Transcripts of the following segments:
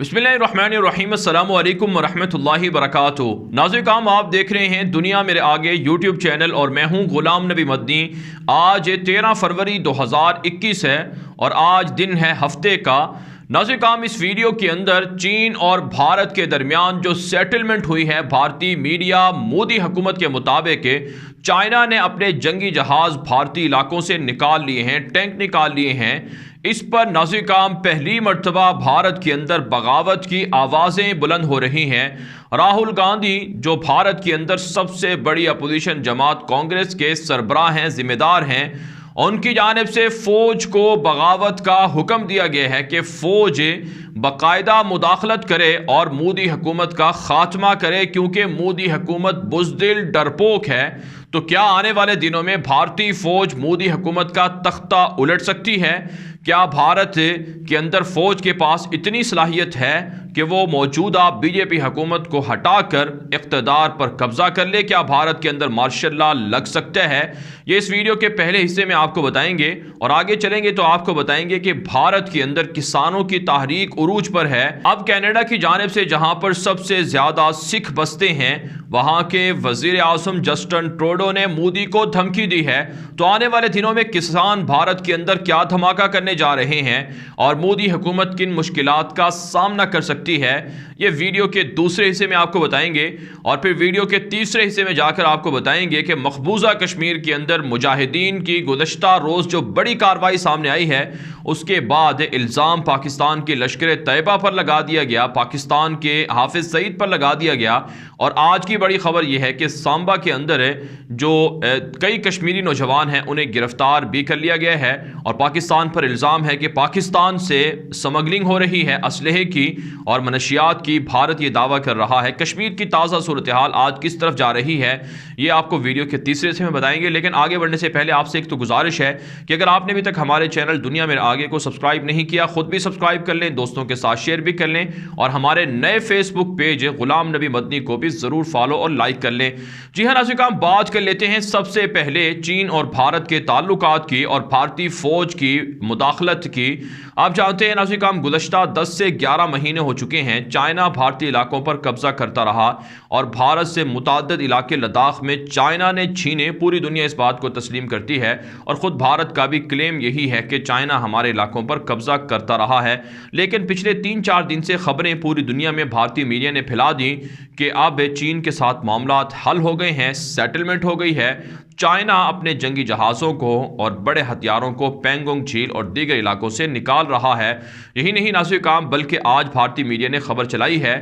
बिस्मिल्लाहिर्रहमानिर्रहीम अस्सलामु अलैकुम वरहमतुल्लाहि वबरकातुहू। नाज़रीन, आप देख रहे हैं दुनिया मेरे आगे यूट्यूब चैनल और मैं हूं गुलाम नबी मदनी। आज 13 फरवरी 2021 है और आज दिन है हफ्ते का। नाज़रीन, इस वीडियो के अंदर चीन और भारत के दरमियान जो सेटलमेंट हुई है, भारतीय मीडिया मोदी हुकूमत के मुताबिक चाइना ने अपने जंगी जहाज़ भारतीय इलाकों से निकाल लिए हैं, टैंक निकाल लिए हैं। इस पर नाज़रीन पहली मर्तबा भारत के अंदर बगावत की आवाज़ें बुलंद हो रही हैं। राहुल गांधी जो भारत के अंदर सबसे बड़ी अपोजिशन जमात कांग्रेस के सरबराह हैं, जिम्मेदार हैं, उनकी जानिब से फ़ौज को बगावत का हुक्म दिया गया है कि फ़ौज बाकायदा मुदाखलत करे और मोदी हुकूमत का खात्मा करे, क्योंकि मोदी हुकूमत बुज़दिल डरपोक है। तो क्या आने वाले दिनों में भारतीय फ़ौज मोदी हुकूमत का तख्ता उलट सकती है? क्या भारत के अंदर फ़ौज के पास इतनी सलाहियत है कि वो मौजूदा बीजेपी हुकूमत को हटाकर इक़्तिदार पर कब्ज़ा कर ले? क्या भारत के अंदर मार्शल लॉ लग सकता है? ये इस वीडियो के पहले हिस्से में आपको बताएंगे और आगे चलेंगे तो आपको बताएंगे कि भारत के अंदर किसानों की तहरीक उरूज पर है। अब कनाडा की जानिब से जहां पर सबसे ज़्यादा सिख बसते हैं, वहां के वज़ीर आज़म जस्टिन ट्रूडो ने मोदी को धमकी दी है। तो आने वाले दिनों में किसान भारत के अंदर क्या धमाका करने जा रहे हैं और मोदी हुकूमत किन मुश्किलात का सामना कर सकती है, ये वीडियो के दूसरे हिस्से में आपको बताएंगे। और फिर वीडियो के तीसरे हिस्से में जाकर आपको बताएंगे कि मकबूजा कश्मीर के अंदर मुजाहिदीन की गुज़श्ता रोज़ जो बड़ी कार्रवाई सामने आई है, उसके बाद इल्ज़ाम पाकिस्तान के लश्कर तैयबा पर लगा दिया गया, पाकिस्तान के हाफिज़ सईद पर लगा दिया गया। और आज की बड़ी खबर यह है कि सांबा के अंदर जो कई कश्मीरी नौजवान हैं उन्हें गिरफ्तार भी कर लिया गया है और पाकिस्तान पर इल्ज़ाम है कि पाकिस्तान से स्मगलिंग हो रही है असलहे की और मनशियात की। भारत ये दावा कर रहा है। कश्मीर की ताज़ा सूरत हाल आज किस तरफ जा रही है, ये आपको वीडियो के तीसरे हिस्से में बताएंगे। लेकिन आगे बढ़ने से पहले आपसे एक तो गुजारिश है कि अगर आपने अभी तक हमारे चैनल दुनिया मेरे आगे को सब्सक्राइब नहीं किया, खुद भी सब्सक्राइब कर लें, दोस्तों के साथ शेयर भी कर लें और हमारे नए फेसबुक पेज गुलाम नबी मदनी को भी ज़रूर फॉलो और लाइक कर लें। जी हाँ नाज़रीन, बात कर लेते हैं सबसे पहले चीन और भारत के ताल्लुकात की और भारतीय फ़ौज की मुदाखलत की। आप जानते हैं नाज़रीन, गुज़श्ता 10 से 11 महीने हो चुके हैं चाइना भारतीय इलाकों पर कब्जा करता रहा और भारत से मुताद्दिद इलाके लद्दाख में चाइना ने छीने। पूरी दुनिया इस बात को तस्लीम करती है और ख़ुद भारत का भी क्लेम यही है कि चाइना हमारे इलाकों पर कब्जा करता रहा है। लेकिन पिछले 3-4 दिन से खबरें पूरी दुनिया में भारतीय मीडिया ने फैला दी कि अब चीन के साथ मामलात हल हो गए हैं, सेटलमेंट हो गई है। चाइना अपने जंगी जहाज़ों को और बड़े हथियारों को पैंगोंग झील और दीगर इलाकों से निकाल रहा है। यही नहीं नाज़रीन, बल्कि आज भारतीय मीडिया ने खबर चलाई है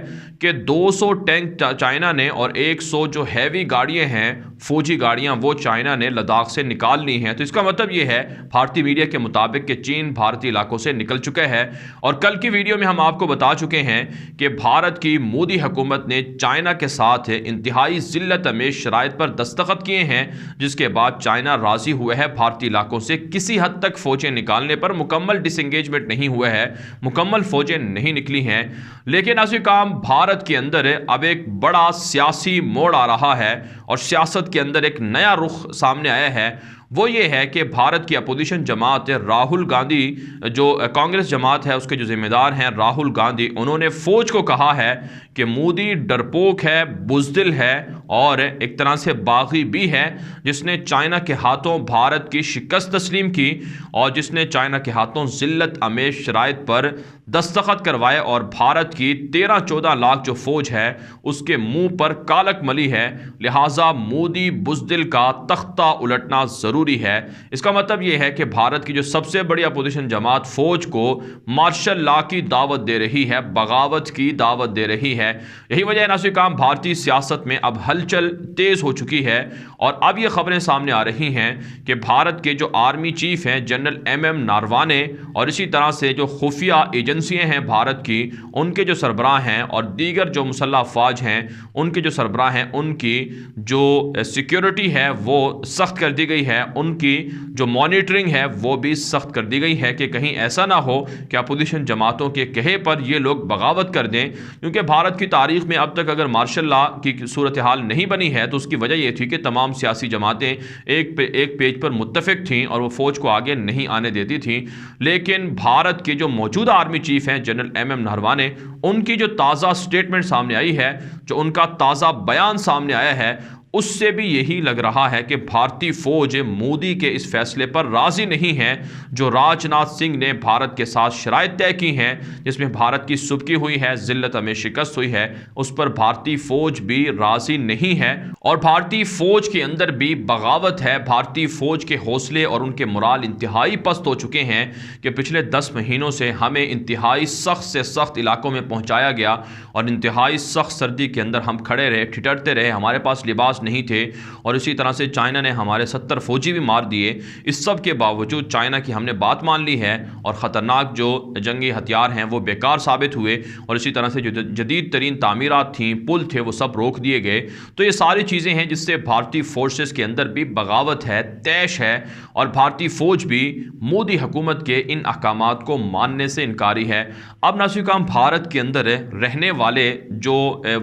कि 200 टैंक चाइना ने और 100 जो हैवी गाड़ियां हैं, फौजी गाड़ियां, वो चाइना ने लद्दाख से निकाल ली हैं। तो इसका मतलब ये है भारतीय मीडिया के मुताबिक कि चीन भारतीय इलाकों से निकल चुका है। और कल की वीडियो में हम आपको बता चुके हैं कि भारत की मोदी हुकूमत ने चाइना के साथ इंतहाई ज़िल्लत अमेज़ शराइत पर दस्तखत किए हैं, जिसके बाद चाइना राजी हुआ है भारतीय इलाकों से किसी हद तक फौजें निकालने पर। मुकम्मल डिसएंगेजमेंट नहीं हुआ है, मुकम्मल फौजें नहीं निकली हैं। लेकिन नाज़रीन, भारत के अंदर अब एक बड़ा सियासी मोड़ आ रहा है और सियासत के अंदर एक नया रुख सामने आया है। वो ये है कि भारत की अपोजिशन जमात राहुल गांधी, जो कांग्रेस जमात है उसके जो ज़िम्मेदार हैं राहुल गांधी, उन्होंने फ़ौज को कहा है कि मोदी डरपोक है, बुज़दिल है और एक तरह से बागी भी है, जिसने चाइना के हाथों भारत की शिकस्त तस्लीम की और जिसने चाइना के हाथों ज़िल्लत अमेज़ शराइत पर दस्तखत करवाए और भारत की 13-14 लाख जो फ़ौज है उसके मुंह पर कालक मली है। लिहाजा मोदी बुज़दिल का तख्ता उलटना ज़रूरी है। इसका मतलब यह है कि भारत की जो सबसे बड़ी अपोजिशन जमात फ़ौज को मार्शल लॉ की दावत दे रही है, बगावत की दावत दे रही है। यही वजह है नाज़रीन, भारतीय सियासत में अब हलचल तेज़ हो चुकी है और अब ये खबरें सामने आ रही हैं कि भारत के जो आर्मी चीफ हैं जनरल MM नारवाने और इसी तरह से जो खुफिया एजेंसियां हैं भारत की, उनके जो सरबराह हैं और दीगर जो मुसल्लह अफवाज हैं उनके जो सरबराह हैं, उनकी जो सिक्योरिटी है वो सख्त कर दी गई है उनकी जो मॉनिटरिंग है वो भी सख्त कर दी गई है कि कहीं ऐसा ना हो कि अपोजिशन जमातों के कहे पर ये लोग बगावत कर दें। क्योंकि भारत की तारीख में अब तक अगर मार्शल लॉ की सूरत हाल नहीं बनी है तो उसकी वजह यह थी कि तमाम सियासी जमातें एक पेज पर मुत्तफिक थीं और वो फ़ौज को आगे नहीं आने देती थीं। लेकिन भारत के जो मौजूदा आर्मी चीफ हैं जनरल MM नरवाने, उनकी जो ताज़ा स्टेटमेंट सामने आई है, जो उनका ताज़ा बयान सामने आया है, उससे भी यही लग रहा है कि भारतीय फौज मोदी के इस फैसले पर राजी नहीं है जो राजनाथ सिंह ने भारत के साथ शराइत तय की हैं, जिसमें भारत की सुबकी हुई है, जिल्लत में शिकस्त हुई है, उस पर भारतीय फौज भी राजी नहीं है। और भारतीय फौज के अंदर भी बगावत है। भारतीय फौज के हौसले और उनके मोराल इंतहाई पस्त हो चुके हैं कि पिछले 10 महीनों से हमें इंतहाई सख्त से सख्त इलाकों में पहुंचाया गया और इंतहाई सख्त सर्दी के अंदर हम खड़े रहे, ठिठुरते रहे, हमारे पास लिबास नहीं थे और इसी तरह से चाइना ने हमारे 70 फौजी भी मार दिए। इस सब के बावजूद चाइना की हमने बात मान ली है और ख़तरनाक जो जंगी हथियार हैं वो बेकार साबित हुए और इसी तरह से जो जदीद तरीन तामीरात थीं, पुल थे, वो सब रोक दिए गए। तो ये सारी चीज़ें हैं जिससे भारतीय फोर्सेस के अंदर भी बगावत है, तैश है और भारतीय फ़ौज भी मोदी हुकूमत के इन अहकामात को मानने से इनकारी है। अब नासिकाम भारत के अंदर रहने वाले जो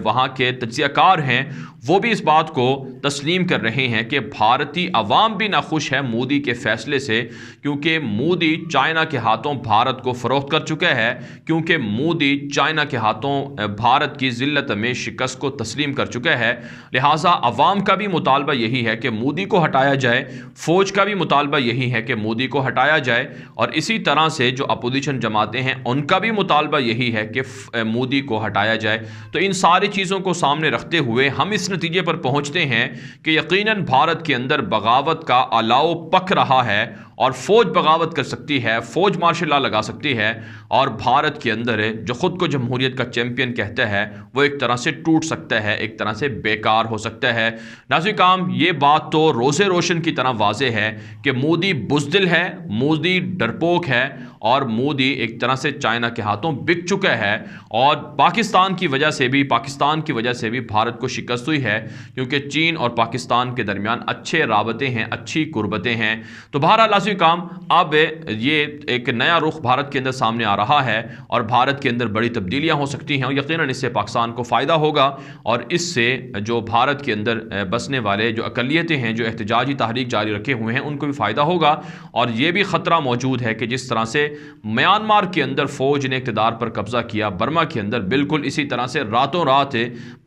वहाँ के तज्ज़ियाकार हैं वो भी इस बात को तस्लीम कर रहे हैं कि भारतीय अवाम भी नाखुश है मोदी के फैसले से, क्योंकि मोदी चाइना के हाथों भारत को फ़रोख्त कर चुका है, क्योंकि मोदी चाइना के हाथों भारत की जिल्लत में शिकस्त को तस्लीम कर चुका है। लिहाजा अवाम का भी मुतालबा यही है कि मोदी को हटाया जाए, फ़ौज का भी मुतालबा यही है कि मोदी को हटाया जाए और इसी तरह से जो अपोजिशन जमातें हैं उनका भी मुतालबा यही है कि मोदी को हटाया जाए। तो इन सारी चीज़ों को सामने रखते हुए हम इस नतीजे पर पहुंचते हैं कि यकीनन भारत के अंदर बगावत का अलाव पक रहा है और फौज बगावत कर सकती है, फौज मार्शल लॉ लगा सकती है और भारत के अंदर जो खुद को जमहूरियत का चैंपियन कहता है वो एक तरह से टूट सकता है, एक तरह से बेकार हो सकता है। नाज़रीन, ये बात तो रोज़े रोशन की तरह वाज़े है कि मोदी बुज़दिल है, मोदी डरपोक है और मोदी एक तरह से चाइना के हाथों बिक चुका है और पाकिस्तान की वजह से भी भारत को शिकस्त हुई है, क्योंकि चीन और पाकिस्तान के दरमियान अच्छे राबते हैं, अच्छी कुर्बतें हैं। तो बहरहाल काम अब ये एक नया रुख भारत के अंदर सामने आ रहा है और भारत के अंदर बड़ी तब्दीलियां हो सकती हैं और यकीनन इससे पाकिस्तान को फ़ायदा होगा और इससे जो भारत के अंदर बसने वाले जो अक़लियतें हैं, जो एहतजाजी तहरीक जारी रखे हुए हैं, उनको भी फ़ायदा होगा। और ये भी ख़तरा मौजूद है कि जिस तरह से म्यांमार के अंदर फ़ौज ने इक़्तिदार पर कब्ज़ा किया, बर्मा के अंदर बिल्कुल इसी तरह से रातों रात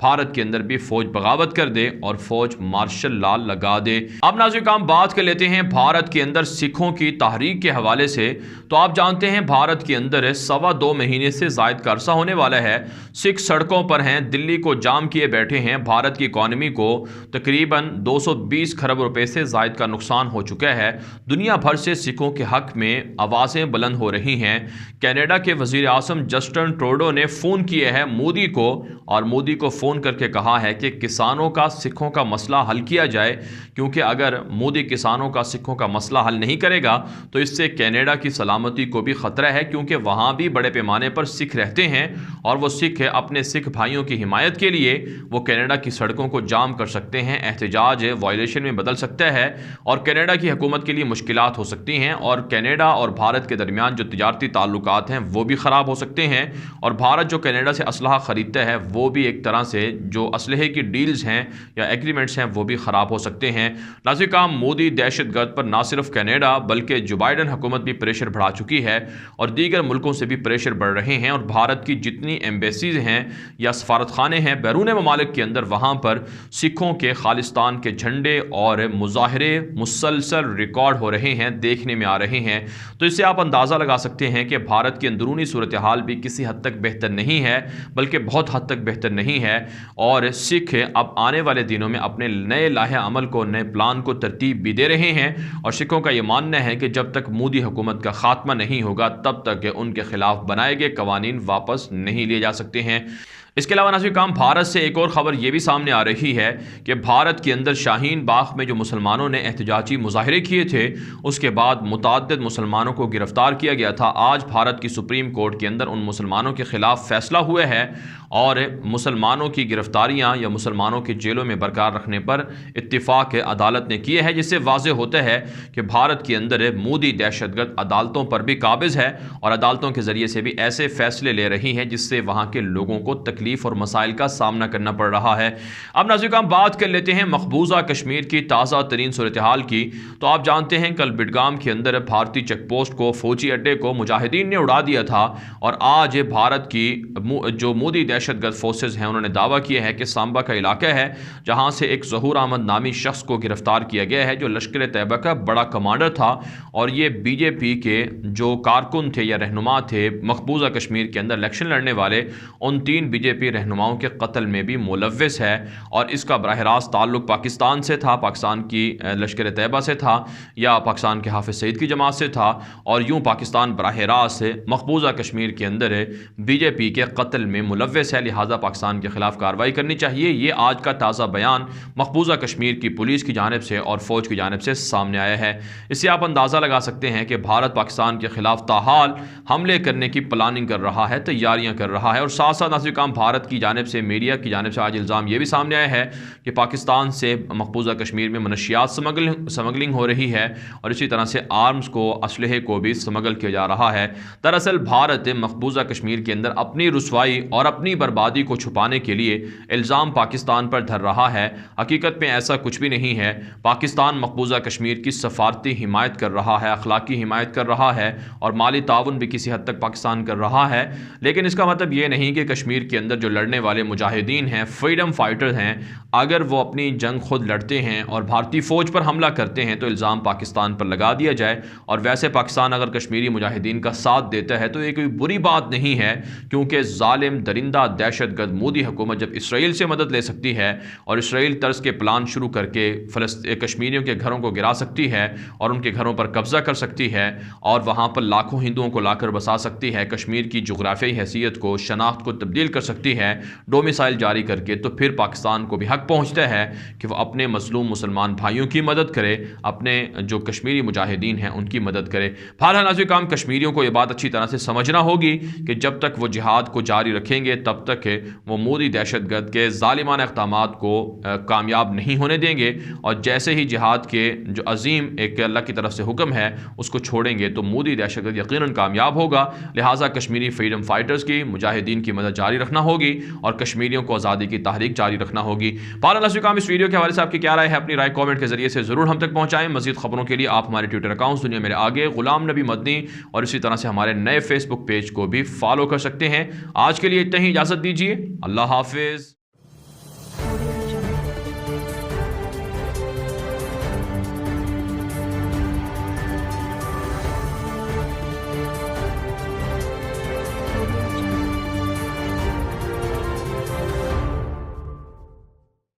भारत के अंदर भी फ़ौज बगावत कर दे और फ़ौज मार्शल लॉ लगा दे। अब नाज़रीन, बात कर लेते हैं भारत के अंदर सिखों की तहरीक के हवाले से। तो आप जानते हैं भारत के अंदर 2.25 महीने से ज़ायद का अरसा होने वाला है, सिख सड़कों पर हैं, दिल्ली को जाम किए बैठे हैं। भारत की इकॉनमी को तकरीबन 220 खरब रुपए से ज़ायद का नुकसान हो चुका है। दुनिया भर से सिखों के हक़ में आवाज़ें बुलंद हो रही हैं। कनाडा के वज़ीर आज़म जस्टिन ट्रूडो ने फ़ोन किया है मोदी को और मोदी को फ़ोन करके कहा है कि किसानों का सिखों का मसला हल किया जाए, क्योंकि अगर मोदी किसानों का सिखों का मसला हल नहीं करेगा तो इससे कनाडा की सलामती को भी ख़तरा है, क्योंकि वहाँ भी बड़े पैमाने पर सिख रहते हैं और वो सिख अपने सिख भाइयों की हिमायत के लिए वो कनाडा की सड़कों को जाम कर सकते हैं, एहतजाज वायलेशन में बदल सकता है और कनाडा की हुकूमत के लिए मुश्किलात हो सकती हैं और कनाडा और भारत के दरमियान जो तिजारती ताल्लुकात हैं वो भी ख़राब हो सकते हैं और भारत जो कनाडा से असलहा ख़रीदता है वो भी एक तरह से जो असलहे की डील्स हैं या एग्रीमेंट्स हैं वो भी ख़राब हो सकते हैं। नाज़रीन, मोदी दहशतगर्द पर ना सिर्फ कनाडा बल्कि जो बाइडन हुकूमत भी प्रेशर बढ़ा चुकी है और दीगर मुल्कों से भी प्रेशर बढ़ रहे हैं और भारत की जितनी एम्बेसीज हैं या सफारत खाने हैं बैरून ममालिक के अंदर, वहाँ पर सिखों के खालिस्तान के झंडे और मुजाहरे मुसलसल रिकॉर्ड हो रहे हैं, देखने में आ रहे हैं। तो इससे आप अंदाज़ा लगा सकते हैं कि भारत की अंदरूनी सूरत हाल भी किसी हद तक बेहतर नहीं है, बल्कि बहुत हद तक बेहतर नहीं है और सिख अब आने वाले दिनों में अपने नए लाहे अमल को, नए प्लान को तरतीब भी दे रहे हैं और सिखों का ये मानना है कि जब तक मोदी हुकूमत का खात्मा नहीं होगा तब तक उनके खिलाफ बनाए गए कवानीन वापस नहीं लिए जा सकते हैं। इसके अलावा नाज़रीन काम भारत से एक और ख़बर ये भी सामने आ रही है कि भारत के अंदर शाहीन बाग में जो मुसलमानों ने एहतजाजी मुजाहरे किए थे उसके बाद मुतअद्दिद मुसलमानों को गिरफ़्तार किया गया था। आज भारत की सुप्रीम कोर्ट के अंदर उन मुसलमानों के ख़िलाफ़ फ़ैसला हुआ है और मुसलमानों की गिरफ़्तारियाँ या मुसलमानों की जेलों में बरकरार रखने पर इत्तिफ़ाक़ अदालत ने किया है, जिससे वाज़ेह होता है कि भारत के अंदर मोदी दहशतगर्द अदालतों पर भी काबिज़ है और अदालतों के ज़रिए से भी ऐसे फ़ैसले ले रही हैं जिससे वहाँ के लोगों को तकलीफ़ और मसाइल का सामना करना पड़ रहा है। अब नाज़रीन हम बात कर लेते हैं मकबूजा कश्मीर की ताज़ा तरीन सूरत हाल की। तो आप जानते हैं कल बिडगाम के अंदर भारतीय चेक पोस्ट को, फौजी अड्डे को मुजाहिदीन ने उड़ा दिया था और आज भारत की जो मोदी दहशतगर्द फोर्सेज हैं उन्होंने दावा किया है कि सांबा का इलाका है जहां से एक ज़हूर अहमद नामी शख्स को गिरफ्तार किया गया है जो लश्कर तैयबा का बड़ा कमांडर था और ये बीजेपी के जो कारकुन थे या रहनुमा थे मकबूजा कश्मीर के अंदर इलेक्शन लड़ने वाले, उन 3 बीजेपी रहनुमाओं के कत्ल में भी मुलव्विस है और इसका बराह रास्त ताल्लुक पाकिस्तान से था, पाकिस्तान की लश्कर तैयबा से था या पाकिस्तान के हाफिज सईद की जमात से था और यूँ पाकिस्तान बराह रास्त मकबूजा कश्मीर के अंदर बीजेपी के कत्ल में मुलव्विस है, लिहाजा पाकिस्तान के खिलाफ कार्रवाई करनी चाहिए। ये आज का ताज़ा बयान मकबूजा कश्मीर की पुलिस की जानिब से और फौज की जानिब से सामने आया है। इससे आप अंदाज़ा लगा सकते हैं कि भारत पाकिस्तान के खिलाफ ताहाल हमले करने की प्लानिंग कर रहा है, तैयारियां कर रहा है और साथ साथ नाज़रीन काम भारत की जानिब से, मीडिया की जानिब से आज इल्ज़ाम ये भी सामने आया है कि पाकिस्तान से मकबूजा कश्मीर में मनशियात स्मगलिंग हो रही है और इसी तरह से आर्म्स को, असलहे को भी स्मगल किया जा रहा है। दरअसल भारत मकबूजा कश्मीर के अंदर अपनी रुसवाई और अपनी बर्बादी को छुपाने के लिए इल्ज़ाम पाकिस्तान पर धर रहा है। हकीकत में ऐसा कुछ भी नहीं है। पाकिस्तान मकबूजा कश्मीर की सफारती हिमायत कर रहा है, अखलाकी हिमायत कर रहा है और माली ताउन भी किसी हद तक पाकिस्तान कर रहा है, लेकिन इसका मतलब ये नहीं कि कश्मीर के अंदर जो लड़ने वाले मुजाहिदीन हैं, फ्रीडम फाइटर्स हैं, अगर वो अपनी जंग खुद लड़ते हैं और भारतीय फ़ौज पर हमला करते हैं तो इल्ज़ाम पाकिस्तान पर लगा दिया जाए। और वैसे पाकिस्तान अगर कश्मीरी मुजाहिदीन का साथ देता है तो ये कोई बुरी बात नहीं है, क्योंकि जालिम दरिंदा दहशतगर्द मोदी हुकूमत जब इसराइल से मदद ले सकती है और इसराइल तर्ज के प्लान शुरू करके कश्मीरियों के घरों को गिरा सकती है और उनके घरों पर कब्जा कर सकती है और वहाँ पर लाखों हिंदुओं को लाकर बसा सकती है, कश्मीर की जोग्राफियाई हैसियत को, शनाख्त को तब्दील कर सकती है डोमिसाइल जारी करके, तो फिर पाकिस्तान को भी हक पहुँचता है कि वह अपने मजलूम मुसलमान भाइयों की मदद करे, अपने जो कश्मीरी मुजाहिदीन हैं उनकी मदद करे। बहरहाल नाज़रीन काम कश्मीरियों को ये बात अच्छी तरह से समझना होगी कि जब तक वो जिहाद को जारी रखेंगे तब तक वो मोदी दहशतगर्द के ज़ालिमाना इक़दामात को कामयाब नहीं होने देंगे और जैसे ही जिहाद के जो अजीम एक अल्लाह की तरफ से हुक्म है उसको छोड़ेंगे तो मोदी दहशतगर्द यकीनन कामयाब होगा। लिहाजा कश्मीरी फ्रीडम फाइटर्स की, मुजाहिदीन की मदद जारी रखना होगी और कश्मीरियों को आज़ादी की तहरीक जारी रखना होगी। पालन इस वीडियो के हवाले से आपकी क्या राय है, अपनी राय कमेंट के जरिए से ज़रूर हम तक पहुँचाएँ। मज़ीद खबरों के लिए आप हमारे ट्विटर अकाउंट दुनिया मेरे आगे, गुलाम नबी मदनी और इसी तरह से हमारे नए फेसबुक पेज को भी फॉलो कर सकते हैं। आज के लिए इतना ही, इजाज़त दीजिए। अल्लाह हाफिज़।